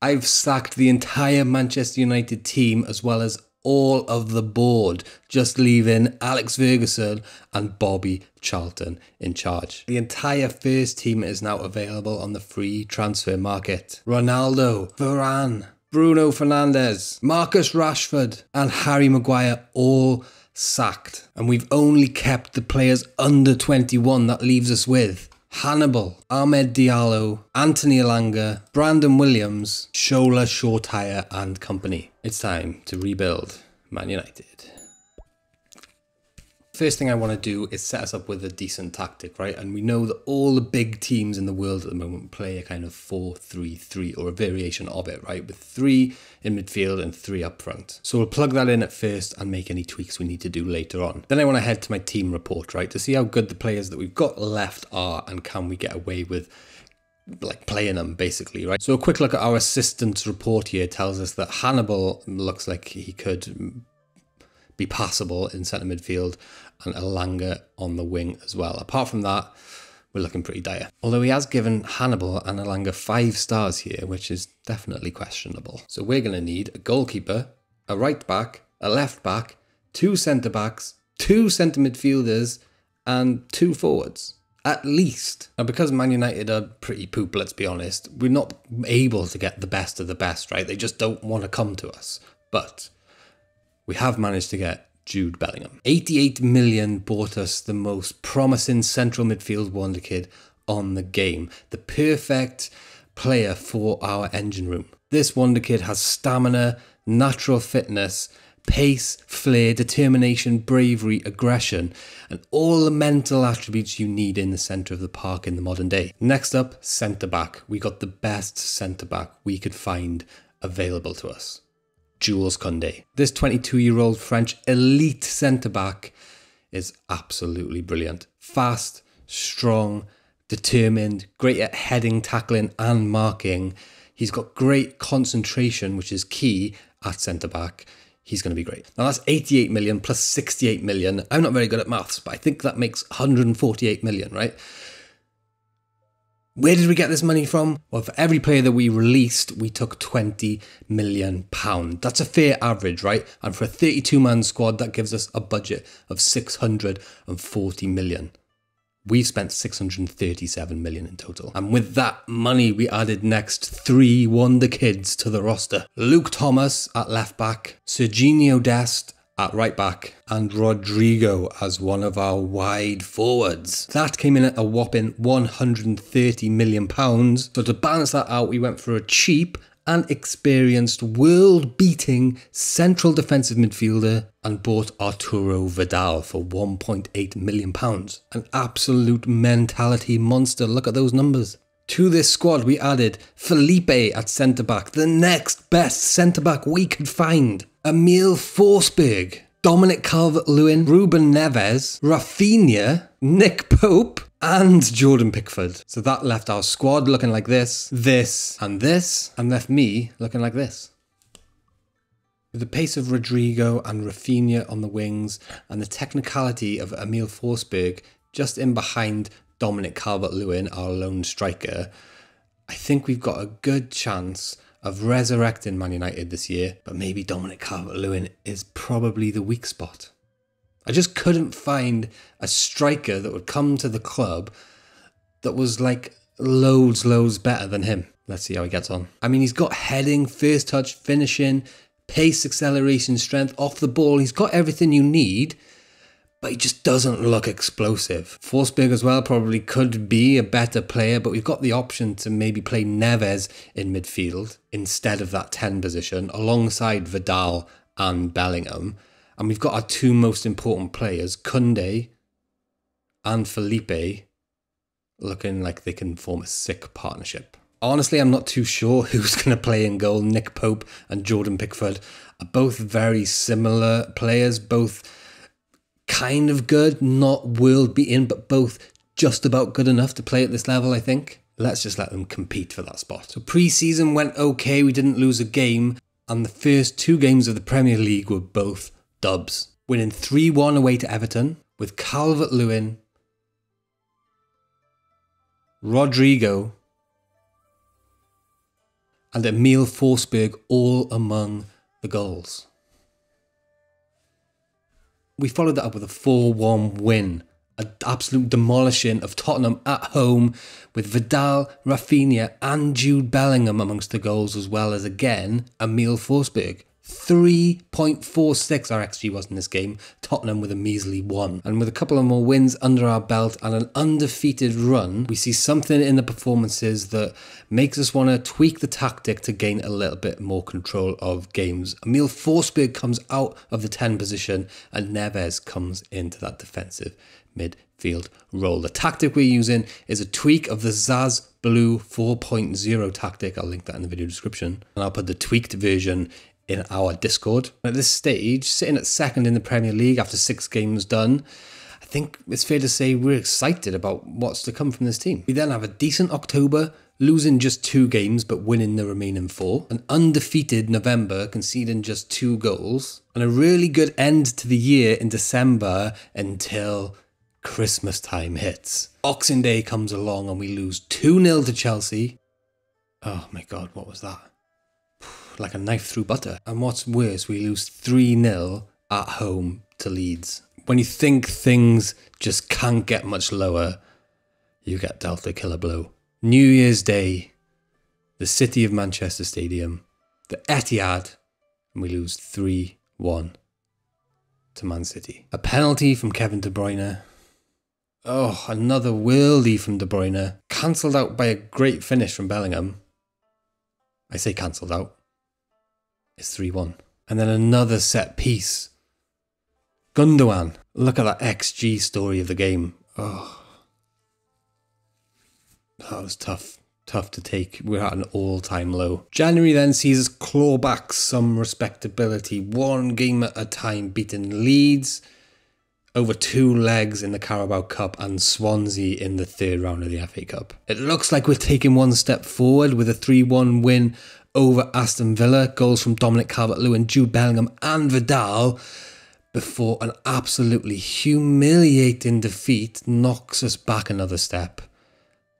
I've sacked the entire Manchester United team as well as all of the board, just leaving Alex Ferguson and Bobby Charlton in charge. The entire first team is now available on the free transfer market. Ronaldo, Varane, Bruno Fernandes, Marcus Rashford and Harry Maguire all sacked. And we've only kept the players under 21. That leaves us with Hannibal, Ahmed Diallo, Anthony Elanga, Brandon Williams, Shola Shortire and company. It's time to rebuild Man United. First thing I want to do is set us up with a decent tactic, right? And we know that all the big teams in the world at the moment play a kind of 4-3-3 or a variation of it, right? With 3 in midfield and 3 up front. So we'll plug that in at first and make any tweaks we need to do later on. Then I want to head to my team report, right? To see how good the players that we've got left are and can we get away with like playing them basically, right? So a quick look at our assistant's report here tells us that Hannibal looks like he could be passable in centre midfield and Elanga on the wing as well. Apart from that, we're looking pretty dire. Although he has given Hannibal and Elanga 5 stars here, which is definitely questionable. So we're going to need a goalkeeper, a right back, a left back, 2 centre backs, 2 centre midfielders and 2 forwards. At least. Now, because Man United are pretty poop, let's be honest, we're not able to get the best of the best, right? They just don't want to come to us. But we have managed to get Jude Bellingham. 88 million bought us the most promising central midfield wonder kid on the game. The perfect player for our engine room. This wonder kid has stamina, natural fitness, pace, flair, determination, bravery, aggression, and all the mental attributes you need in the centre of the park in the modern day. Next up, centre back. We got the best centre back we could find available to us. Jules Koundé. This 22-year-old French elite centre-back is absolutely brilliant. Fast, strong, determined, great at heading, tackling and marking. He's got great concentration, which is key at centre-back. He's going to be great. Now that's 88 million plus 68 million. I'm not very good at maths, but I think that makes 148 million, right? Where did we get this money from? Well, for every player that we released, we took £20 million. That's a fair average, right? And for a 32-man squad, that gives us a budget of 640 million. We've spent 637 million in total. And with that money, we added next 3 wonder kids to the roster. Luke Thomas at left back, Serginho Dest at right back, and Rodrigo as one of our wide forwards. That came in at a whopping £130 million. So to balance that out, we went for a cheap and experienced world-beating central defensive midfielder and bought Arturo Vidal for £1.8 million. An absolute mentality monster. Look at those numbers. To this squad, we added Felipe at centre-back, the next best centre-back we could find. Emil Forsberg, Dominic Calvert-Lewin, Ruben Neves, Rafinha, Nick Pope, and Jordan Pickford. So that left our squad looking like this, and left me looking like this. With the pace of Rodrigo and Rafinha on the wings, and the technicality of Emil Forsberg just in behind Dominic Calvert-Lewin, our lone striker, I think we've got a good chance of resurrecting Man United this year, but maybe Dominic Calvert-Lewin is probably the weak spot. I just couldn't find a striker that would come to the club that was like loads better than him. Let's see how he gets on. I mean, he's got heading, first touch, finishing, pace, acceleration, strength, off the ball. He's got everything you need, but he just doesn't look explosive. Forsberg as well probably could be a better player, but we've got the option to maybe play Neves in midfield instead of that 10 position, alongside Vidal and Bellingham. And we've got our 2 most important players, Koundé and Felipe, looking like they can form a sick partnership. Honestly, I'm not too sure who's going to play in goal. Nick Pope and Jordan Pickford are both very similar players, both kind of good, not world beating, but both just about good enough to play at this level, I think. Let's just let them compete for that spot. So pre-season went okay, we didn't lose a game, and the first 2 games of the Premier League were both dubs. Winning 3-1 away to Everton, with Calvert-Lewin, Rodrigo, and Emil Forsberg all among the goals. We followed that up with a 4-1 win. An absolute demolishing of Tottenham at home, with Vidal, Rafinha and Jude Bellingham amongst the goals, as well as, again, Emil Forsberg. 3.46 our XG was in this game, Tottenham with a measly 1. And with a couple of more wins under our belt and an undefeated run, we see something in the performances that makes us want to tweak the tactic to gain a little bit more control of games. Emil Forsberg comes out of the 10 position and Neves comes into that defensive midfield role. The tactic we're using is a tweak of the Zaz Blue 4.0 tactic. I'll link that in the video description. And I'll put the tweaked version in our Discord. At this stage, sitting at second in the Premier League after 6 games done, I think it's fair to say we're excited about what's to come from this team. We then have a decent October, losing just 2 games but winning the remaining 4. An undefeated November, conceding just 2 goals. And a really good end to the year in December until Christmas time hits. Boxing Day comes along and we lose 2-0 to Chelsea. Oh my God, what was that? Like a knife through butter. And what's worse, we lose 3-0 at home to Leeds. When you think things just can't get much lower, you get dealt a killer blow. New Year's Day, the City of Manchester Stadium, the Etihad, and we lose 3-1 to Man City. A penalty from Kevin De Bruyne. Oh, another worldie from De Bruyne. Cancelled out by a great finish from Bellingham. I say cancelled out. It's 3-1. And then another set piece. Gundogan. Look at that XG story of the game. Oh. That was tough. Tough to take. We're at an all-time low. January then sees us claw back some respectability. 1 game at a time, beating Leeds over 2 legs in the Carabao Cup and Swansea in the 3rd round of the FA Cup. It looks like we're taking 1 step forward with a 3-1 win over Aston Villa, goals from Dominic Calvert-Lewin, Jude Bellingham and Vidal, before an absolutely humiliating defeat knocks us back another step.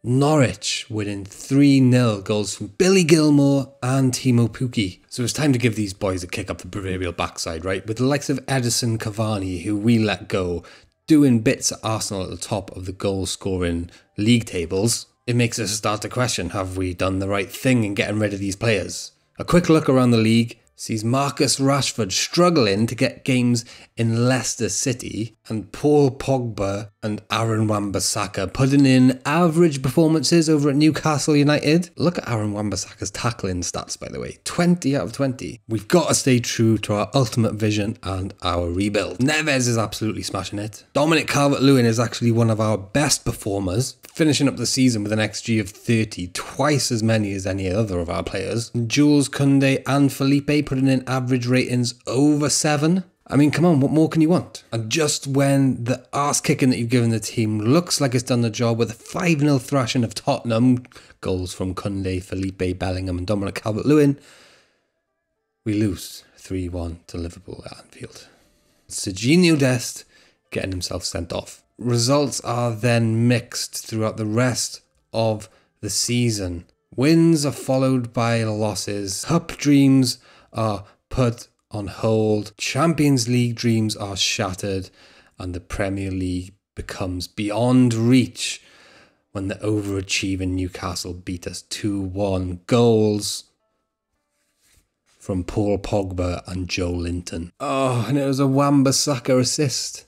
Norwich winning 3-0, goals from Billy Gilmore and Timo Pukki. So it's time to give these boys a kick up the proverbial backside, right? With the likes of Edison Cavani, who we let go, doing bits at Arsenal at the top of the goal-scoring league tables, it makes us start to question, have we done the right thing in getting rid of these players? A quick look around the league sees Marcus Rashford struggling to get games in Leicester City, and Paul Pogba and Aaron Wan-Bissaka putting in average performances over at Newcastle United. Look at Aaron Wan-Bissaka's tackling stats, by the way. 20 out of 20. We've got to stay true to our ultimate vision and our rebuild. Neves is absolutely smashing it. Dominic Calvert-Lewin is actually one of our best performers, finishing up the season with an XG of 30, twice as many as any other of our players. Jules Koundé and Felipe putting in average ratings over 7. I mean, come on, what more can you want? And just when the arse kicking that you've given the team looks like it's done the job, with a 5-0 thrashing of Tottenham, goals from Koundé, Felipe, Bellingham and Dominic Calvert-Lewin, we lose 3-1 to Liverpool at Anfield. Serginho Dest getting himself sent off. Results are then mixed throughout the rest of the season. Wins are followed by losses. Cup dreams are put on hold. Champions League dreams are shattered. And the Premier League becomes beyond reach when the overachieving Newcastle beat us 2-1. Goals from Paul Pogba and Joe Linton. Oh, and it was a Wan-Bissaka assist.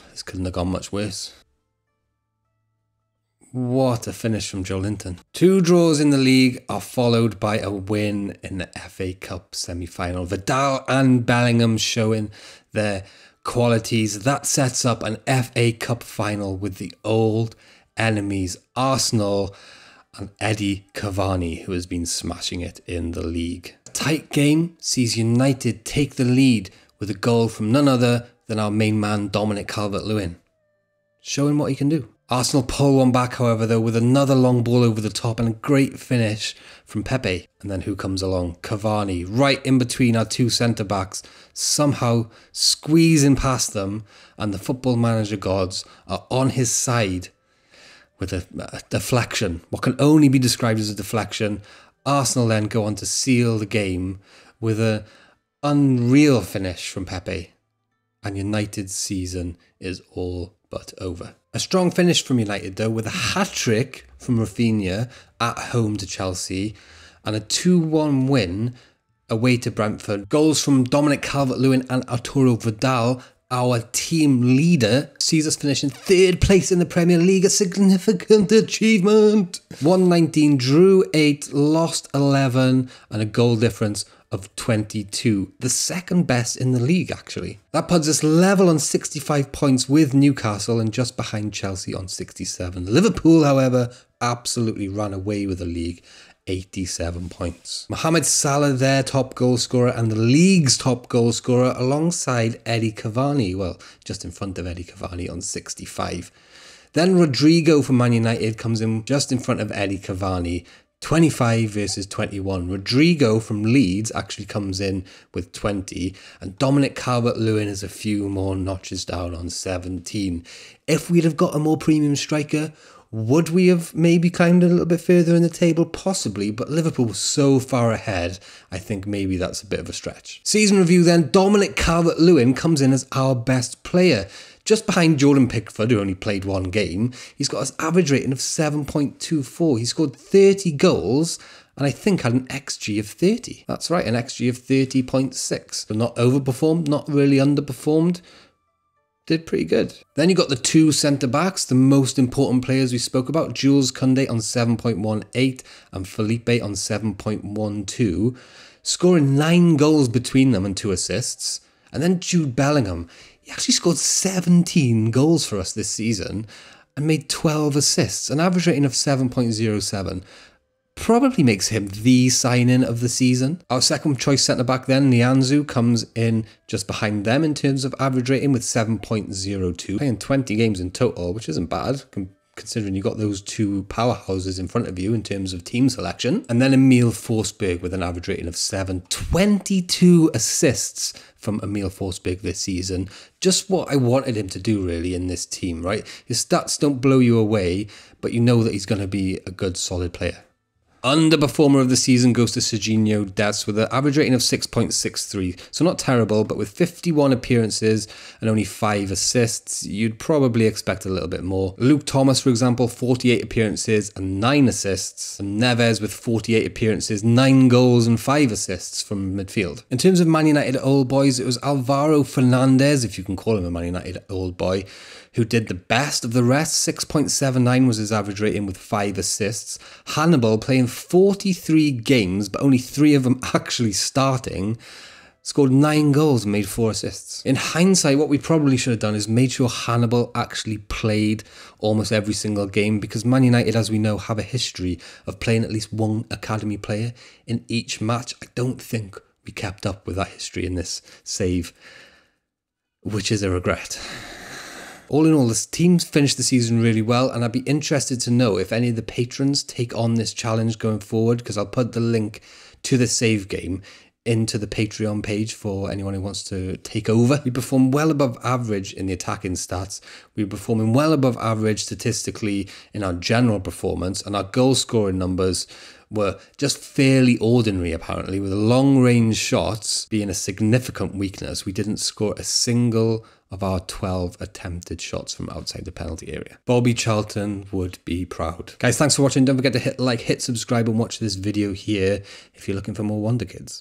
This couldn't have gone much worse. What a finish from Joe Linton. 2 draws in the league are followed by a win in the FA Cup semi-final. Vidal and Bellingham showing their qualities. That sets up an FA Cup final with the old enemies Arsenal and Eddie Cavani, who has been smashing it in the league. A tight game sees United take the lead with a goal from none other than our main man Dominic Calvert-Lewin, showing what he can do. Arsenal pull one back, however, though, with another long ball over the top and a great finish from Pepe. And then who comes along? Cavani, right in between our 2 centre-backs, somehow squeezing past them, and the Football Manager gods are on his side with a deflection, what can only be described as a deflection. Arsenal then go on to seal the game with an unreal finish from Pepe, and United's season is all but over. A strong finish from United though, with a hat-trick from Rafinha at home to Chelsea, and a 2-1 win away to Brentford. Goals from Dominic Calvert-Lewin and Arturo Vidal, our team leader, sees us finish in 3rd place in the Premier League, a significant achievement. 119, drew 8, lost 11, and a goal difference of 22. The 2nd best in the league, actually. That puts us level on 65 points with Newcastle and just behind Chelsea on 67. Liverpool, however, absolutely ran away with the league. 87 points. Mohamed Salah, their top goal scorer and the league's top goal scorer, alongside Eddie Cavani, well, just in front of Eddie Cavani on 65. Then Rodrigo from Man United comes in just in front of Eddie Cavani, 25 versus 21. Rodrigo from Leeds actually comes in with 20, and Dominic Calvert-Lewin is a few more notches down on 17. If we'd have got a more premium striker, would we have maybe climbed a little bit further in the table? Possibly, but Liverpool was so far ahead, I think maybe that's a bit of a stretch. Season review then, Dominic Calvert-Lewin comes in as our best player. Just behind Jordan Pickford, who only played 1 game. He's got his average rating of 7.24. He scored 30 goals and I think had an XG of 30. That's right, an XG of 30.6. So not overperformed, not really underperformed. Did pretty good. Then you got the 2 centre-backs, the most important players we spoke about. Jules Koundé on 7.18 and Felipe on 7.12, scoring 9 goals between them and 2 assists. And then Jude Bellingham, he actually scored 17 goals for us this season and made 12 assists, an average rating of 7.07. Probably makes him the signing of the season. Our second choice centre-back then, Nianzou, comes in just behind them in terms of average rating with 7.02. Playing 20 games in total, which isn't bad, considering you got those 2 powerhouses in front of you in terms of team selection. And then Emil Forsberg with an average rating of 7. 22 assists from Emil Forsberg this season. Just what I wanted him to do really in this team, right? His stats don't blow you away, but you know that he's going to be a good, solid player. Underperformer of the season goes to Serginho Dest with an average rating of 6.63. So not terrible, but with 51 appearances and only 5 assists, you'd probably expect a little bit more. Luke Thomas, for example, 48 appearances and 9 assists. And Neves with 48 appearances, 9 goals and 5 assists from midfield. In terms of Man United old boys, it was Alvaro Fernandez, if you can call him a Man United old boy, who did the best of the rest. 6.79 was his average rating with 5 assists. Hannibal, playing 43 games, but only 3 of them actually starting, scored 9 goals and made 4 assists. In hindsight, what we probably should have done is made sure Hannibal actually played almost every single game, because Man United, as we know, have a history of playing at least 1 academy player in each match. I don't think we kept up with that history in this save, which is a regret. All in all, this team's finished the season really well, and I'd be interested to know if any of the patrons take on this challenge going forward, because I'll put the link to the save game into the Patreon page for anyone who wants to take over. We perform well above average in the attacking stats. We're performing well above average statistically in our general performance, and our goal scoring numbers were just fairly ordinary, apparently, with long-range shots being a significant weakness. We didn't score a single of our 12 attempted shots from outside the penalty area. Bobby Charlton would be proud. Guys, thanks for watching. Don't forget to hit like, hit subscribe, and watch this video here if you're looking for more Wonder Kids.